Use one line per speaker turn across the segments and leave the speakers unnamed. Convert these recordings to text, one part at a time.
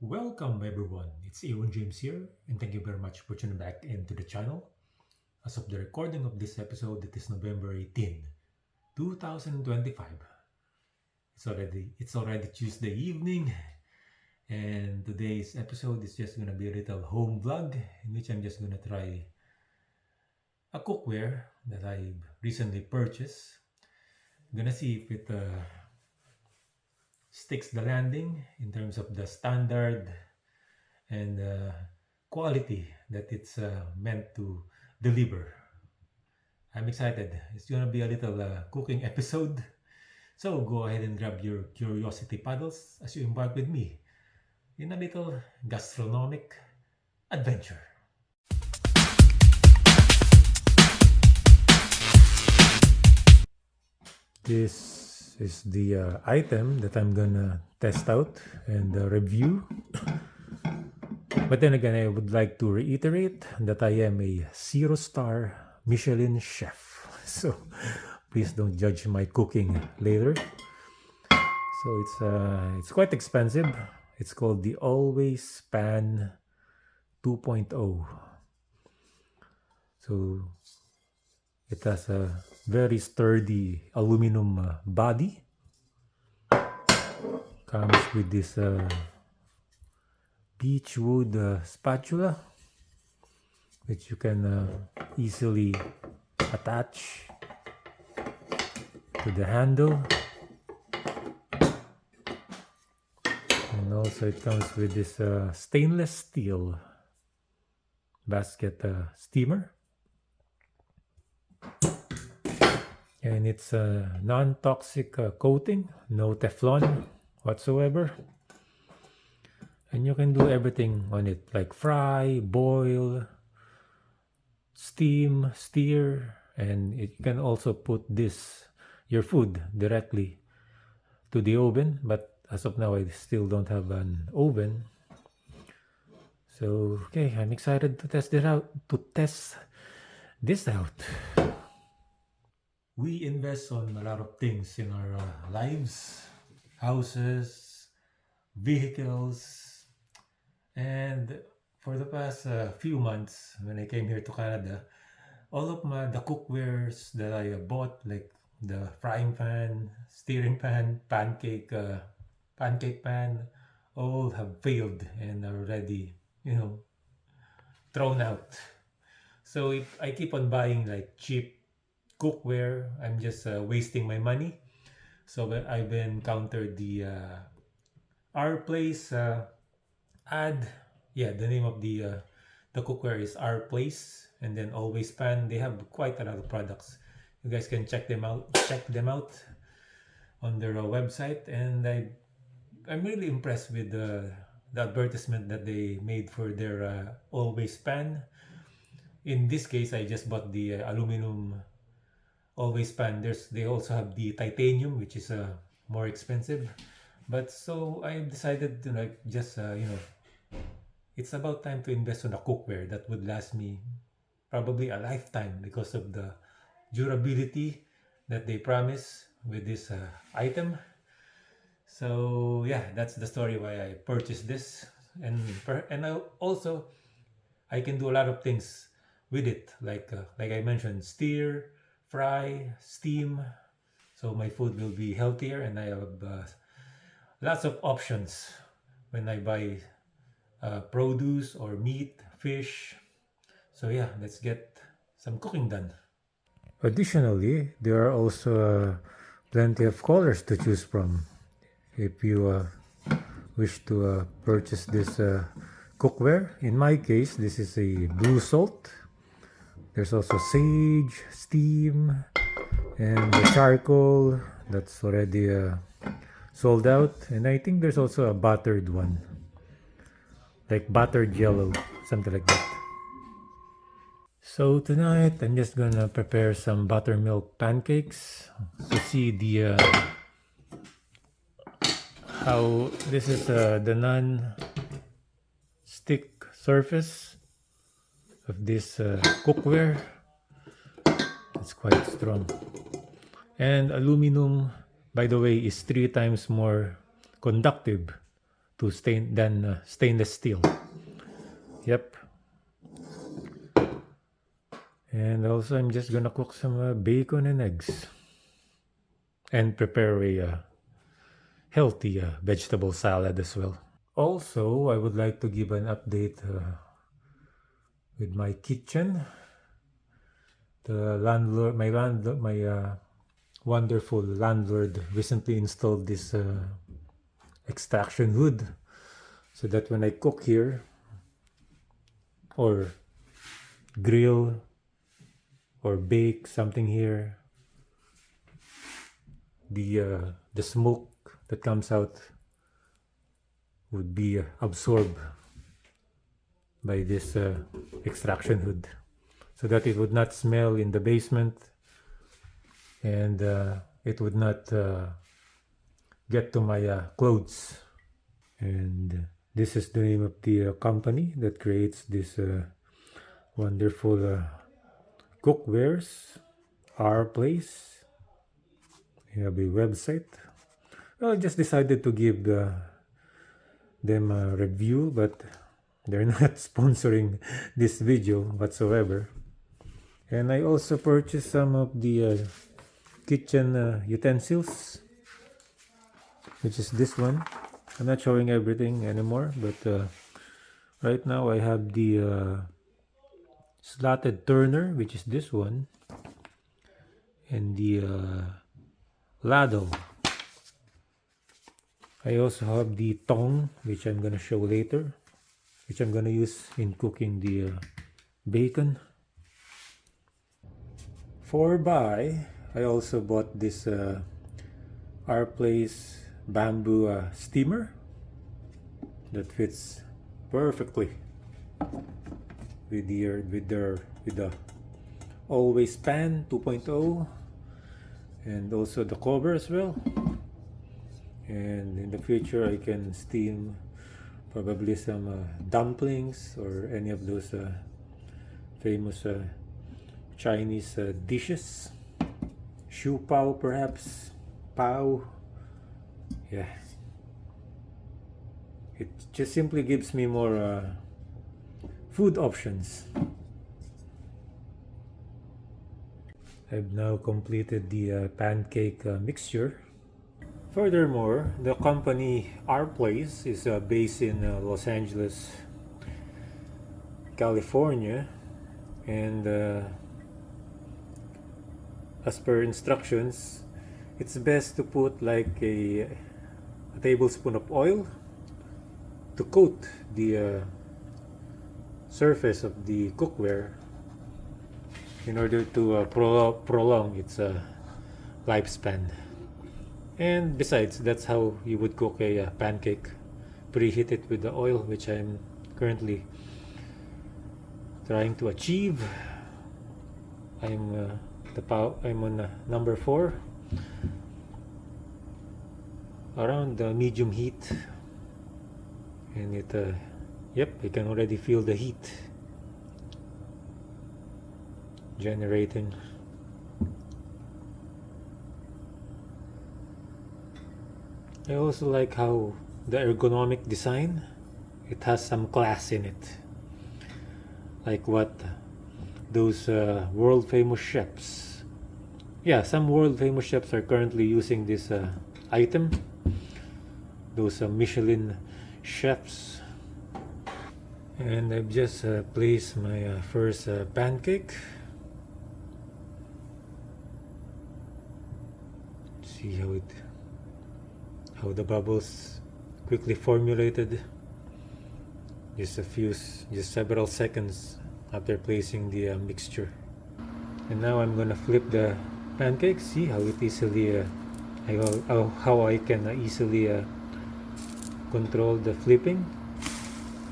Welcome everyone, it's Ewan James here, and thank you very much for tuning back into the channel. As of the recording of this episode, it is November 18, 2025. It's already Tuesday evening, and today's episode is just gonna be a little home vlog in which I'm just gonna try a cookware that I recently purchased. I'm gonna see if it sticks the landing in terms of the standard and quality that it's meant to deliver. I'm excited. It's gonna be a little cooking episode. So go ahead and grab your curiosity paddles as you embark with me in a little gastronomic adventure. This is the item that I'm gonna test out and review. But then again, I would like to reiterate that I am a 0-star Michelin chef. So please don't judge my cooking later. So it's quite expensive. It's called the Always Pan 2.0. So it has a very sturdy aluminum body. Comes with this beechwood spatula, which you can easily attach to the handle. And also it comes with this stainless steel basket steamer. And it's a non-toxic coating, no Teflon whatsoever. And you can do everything on it, like fry, boil, steam, steer, and you can also put your food directly to the oven. But as of now, I still don't have an oven. So, okay, I'm excited to test this out. We invest on a lot of things in our lives, houses, vehicles, and for the past few months when I came here to Canada, all of the cookwares that I bought, like the frying pan, steering pan, pancake pan, all have failed and are already, thrown out. So if I keep on buying like cheap cookware, I'm just wasting my money. So I've encountered the Our Place ad. Yeah, the name of the cookware is Our Place, and then Always Pan. They have quite a lot of products. You guys can check them out. On their website, and I'm really impressed with the advertisement that they made for their Always Pan. In this case, I just bought the aluminum Always Pan. They also have the titanium, which is more expensive. But so I decided to it's about time to invest on a cookware that would last me probably a lifetime because of the durability that they promise with this item. So yeah, that's the story why I purchased this, and I can do a lot of things with it, like I mentioned, steer, fry, steam. So my food will be healthier, and I have lots of options when I buy produce or meat, fish. So yeah, let's get some cooking done. Additionally, there are also plenty of colors to choose from. If you wish to purchase this cookware, in my case, this is a blue salt. There's also sage, steam, and the charcoal that's already sold out. And I think there's also a buttered one, like buttered yellow, something like that. So tonight, I'm just gonna prepare some buttermilk pancakes to see the how this is the non-stick surface of this cookware. It's quite strong. And aluminum, by the way, is 3 times more conductive to stainless steel. Yep. And also, I'm just gonna cook some bacon and eggs, and prepare a healthy vegetable salad as well. Also, I would like to give an update with my kitchen. The landlord, my wonderful landlord, recently installed this extraction hood, so that when I cook here or grill or bake something here, the smoke that comes out would be absorbed by this extraction hood, so that it would not smell in the basement, and it would not get to my clothes. And this is the name of the company that creates this wonderful cookwares. Our Place. We have a website. Well, I just decided to give them a review, but they're not sponsoring this video whatsoever. And I also purchased some of the kitchen utensils, which is this one. I'm not showing everything anymore, but right now I have the slotted turner, which is this one, and the ladle. I also have the tong, which I'm gonna show later, which I'm gonna use in cooking the bacon. For buy, I also bought this Our Place bamboo steamer that fits perfectly with the Always Pan 2.0, and also the cover as well. And in the future, I can steam probably some dumplings or any of those famous Chinese dishes. Shu pao, perhaps. Pao. Yeah. It just simply gives me more food options. I've now completed the pancake mixture. Furthermore, the company Our Place is based in Los Angeles, California, and as per instructions, it's best to put like a tablespoon of oil to coat the surface of the cookware in order to prolong its lifespan. And besides, that's how you would cook a pancake. Preheat it with the oil, which I'm currently trying to achieve. I'm on number 4, around the medium heat, and it yep, you can already feel the heat generating. I also like how the ergonomic design, it has some class in it, like what those world famous chefs, some world famous chefs are currently using this item, those Michelin chefs. And I've just placed my first pancake. See how the bubbles quickly formulated just several seconds after placing the mixture. And now I'm gonna flip the pancake. See how it easily how I can easily control the flipping.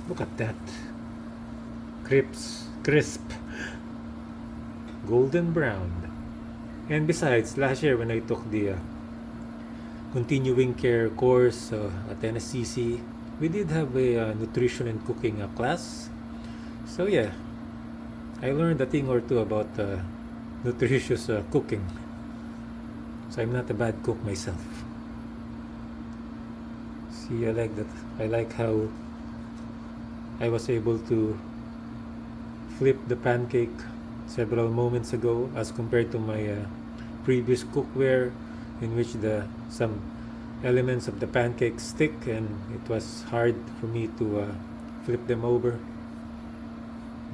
Look at that, crisp, golden brown. And besides, last year when I took the continuing care course at NSCC, we did have a nutrition and cooking class. So yeah, I learned a thing or two about nutritious cooking. So I'm not a bad cook myself. See, I like that. I like how I was able to flip the pancake several moments ago as compared to my previous cookware, in which some elements of the pancake stick and it was hard for me to flip them over,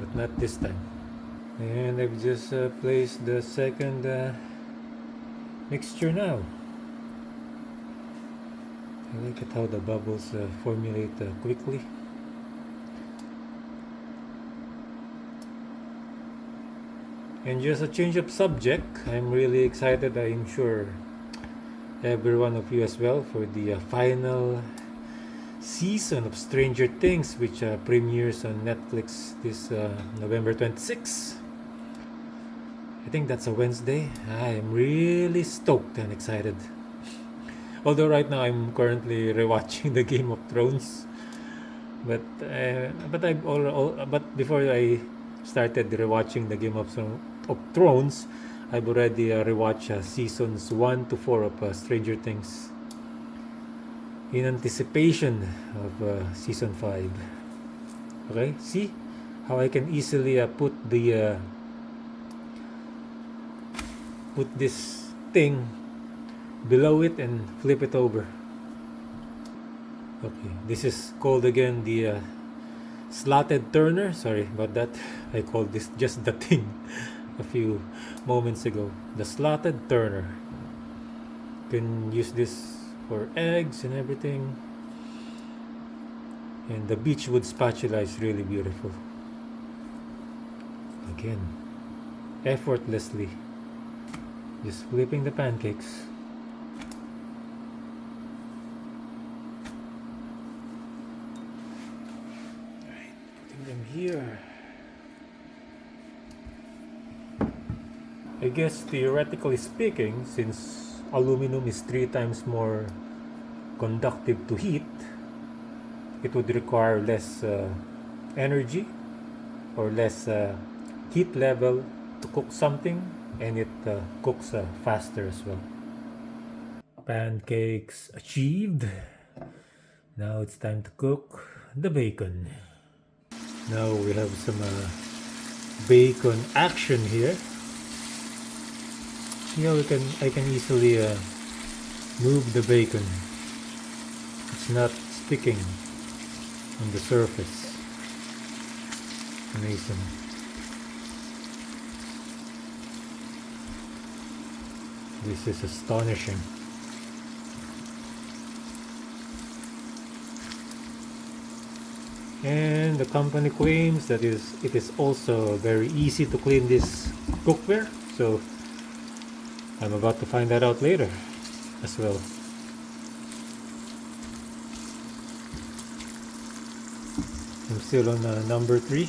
but not this time. And I've just placed the second mixture now. I like it how the bubbles formulate quickly. And just a change of subject, I'm really excited, I'm sure every one of you as well, for the final season of Stranger Things, which premieres on Netflix this November 26th. I think that's a Wednesday. I am really stoked and excited. Although right now I'm currently rewatching the Game of Thrones, but before I started rewatching the Game of Thrones, I've already rewatched seasons 1 to 4 of Stranger Things in anticipation of season 5. Okay, see how I can easily put this thing below it and flip it over. Okay, this is called again the slotted turner. Sorry about that. I called this just the thing a few moments ago. The slotted turner. You can use this for eggs and everything. And the beechwood spatula is really beautiful. Again, effortlessly, just flipping the pancakes. Alright, putting them here. I guess theoretically speaking, since aluminum is 3 times more conductive to heat, it would require less energy or less heat level to cook something, and it cooks faster as well. Pancakes achieved. Now it's time to cook the bacon. Now we have some bacon action here. See how I can easily move the bacon. It's not sticking on the surface. Amazing. This is astonishing. And the company claims that it is also very easy to clean this cookware, so I'm about to find that out later as well. I'm still on number 3.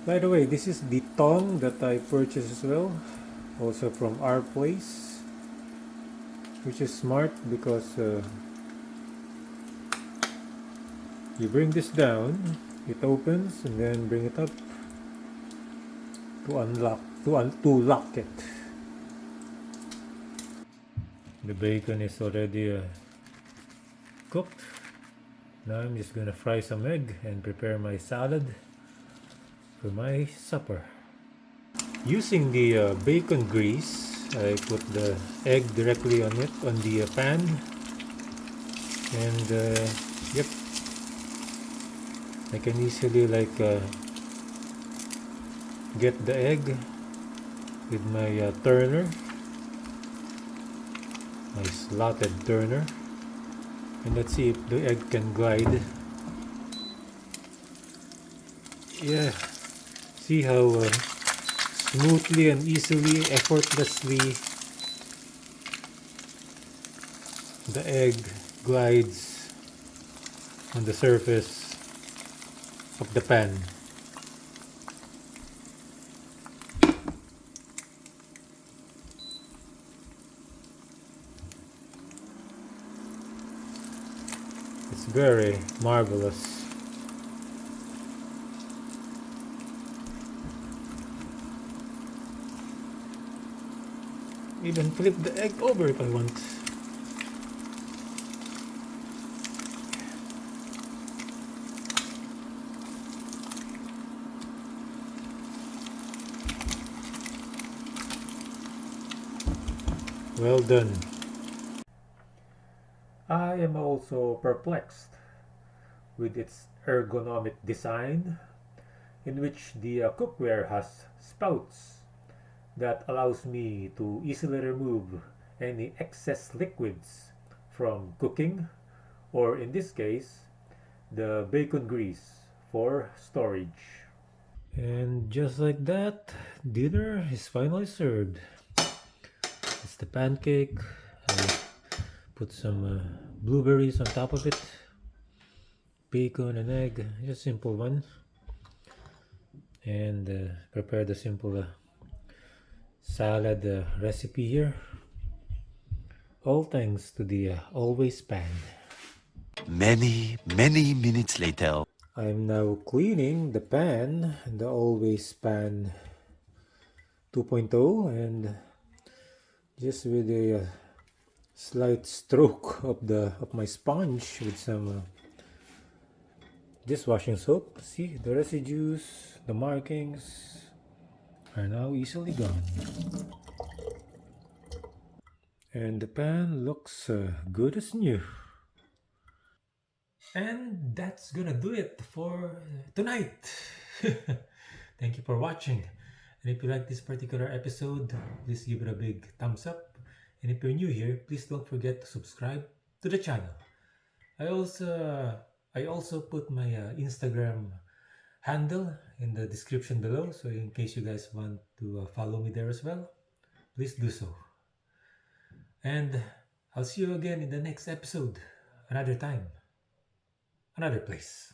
By the way, this is the tongue that I purchased as well, also from our place, which is smart because you bring this down, it opens, and then bring it up to lock it. The bacon is already cooked. Now I'm just gonna fry some egg and prepare my salad for my supper. Using the bacon grease, I put the egg directly on it, on the pan, and yep, I can easily get the egg with my turner, my slotted turner, and let's see if the egg can glide. Yeah, see how smoothly and easily, effortlessly the egg glides on the surface of the pan. It's very marvelous. Even flip the egg over if I want. Well done. I am also perplexed with its ergonomic design, in which the cookware has spouts that allows me to easily remove any excess liquids from cooking, or in this case, the bacon grease for storage. And just like that, dinner is finally served. It's the pancake. I put some blueberries on top of it, bacon and egg, just simple one, and prepare the simple salad recipe here. All thanks to the always pan.
Many minutes later.
I'm now cleaning the pan, the always pan 2.0, and just with a slight stroke of my sponge with some dishwashing soap. See, the residues, the markings are now easily gone. And the pan looks good as new. And that's gonna do it for tonight. Thank you for watching. And if you like this particular episode, please give it a big thumbs up. And if you're new here, please don't forget to subscribe to the channel. I also I also put my Instagram handle in the description below, so in case you guys want to follow me there as well, please do so. And I'll see you again in the next episode, another time, another place.